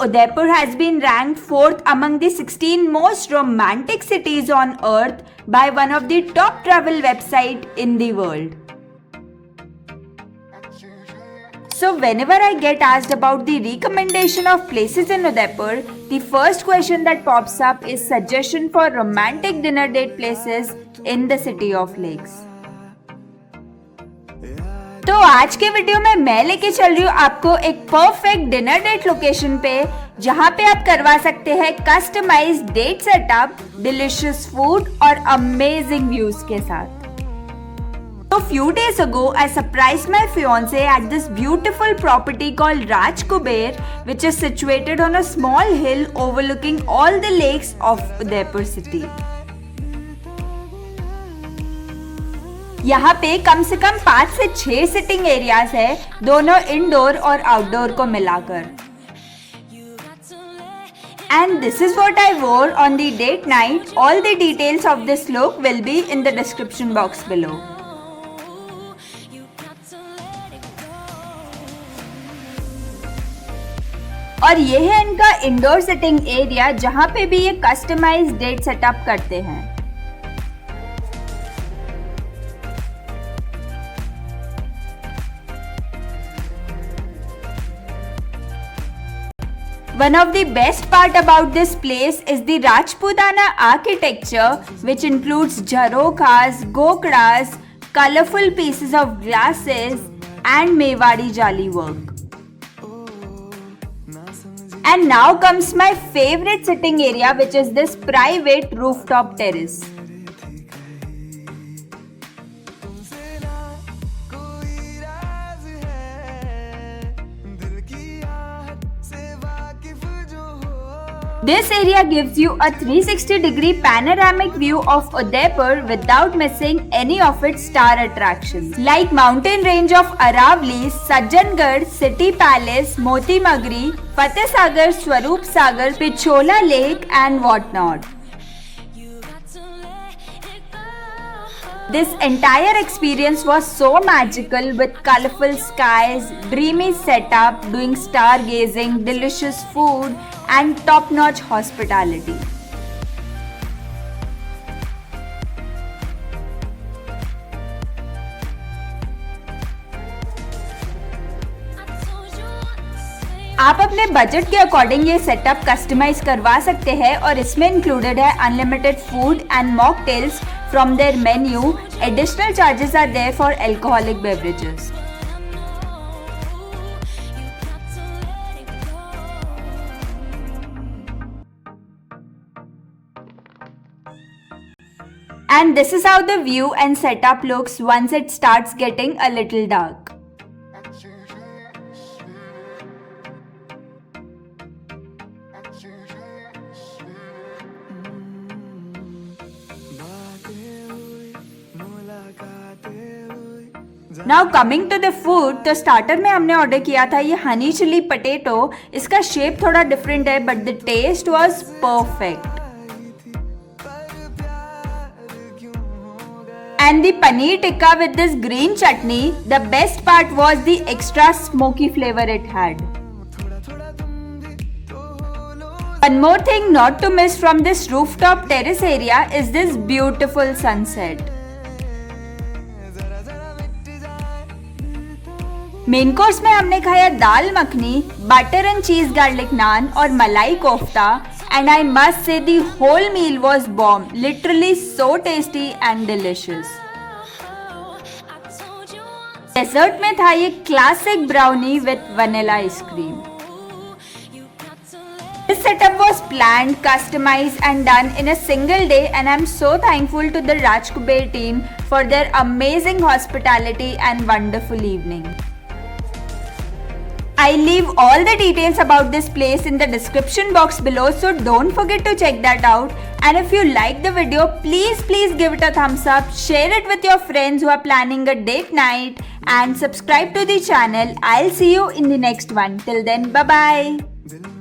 Udaipur has been ranked 4th among the 16 most romantic cities on earth by one of the top travel websites in the world. So whenever I get asked about the recommendation of places in Udaipur, the first question that pops up is suggestion for romantic dinner date places in the city of lakes. तो आज के video में मैं लेके चल रही हूँ आपको एक परफेक्ट डिनर डेट लोकेशन पे, जहाँ पे आप करवा सकते हैं customised date setup, delicious food और अमेजिंग व्यूज के साथ। So few days ago, I surprised my fiance at this beautiful property called Raj Kuber, which is situated on a small hill overlooking all the lakes of Udaipur city. यहाँ पे कम से कम 5 से 6 sitting areas है, दोनों indoor और outdoor को मिलाकर। And this is what I wore on the date night. All the details of this look will be in the description box below. और ये है इनका इंडोर सिटिंग एरिया, जहाँ पे भी ये कस्टमाइज्ड डेट सेटअप करते हैं। One of the best part about this place is the Rajputana architecture, which includes jharokhas, gokdas, colorful pieces of glasses and Mewari jali work. And now comes my favorite sitting area, which is this private rooftop terrace. This area gives you a 360-degree panoramic view of Udaipur without missing any of its star attractions like mountain range of Aravali, Sajjangarh, City Palace, Moti Magri, Fateh Sagar, Swaroop Sagar, Pichola Lake and whatnot. This entire experience was so magical with colorful skies, dreamy setup, doing stargazing, delicious food and top-notch hospitality. आप अपने budget के according ये setup customise करवा सकते हैं और इसमें included है unlimited food and mocktails from their menu. Additional charges are there for alcoholic beverages. And this is how the view and setup looks once it starts getting a little dark. Now coming to the food, तो starter में हमने order किया था ये honey chilli potato. इसका shape थोड़ा different है but the taste was perfect. And the paneer tikka with this green chutney, the best part was the extra smoky flavour it had. One more thing not to miss from this rooftop terrace area is this beautiful sunset. Main course में हमने खाया dal makhani, butter and cheese garlic naan और malai kofta, and I must say the whole meal was bomb, literally so tasty and delicious. Dessert में था ये classic brownie with vanilla ice cream. This setup was planned, customized and done in a single day, and I'm so thankful to the Raj Kuber team for their amazing hospitality and wonderful evening. I leave all the details about this place in the description box below, so don't forget to check that out. And if you like the video, please give it a thumbs up, share it with your friends who are planning a date night, and subscribe to the channel. I'll see you in the next one. Till then, bye bye.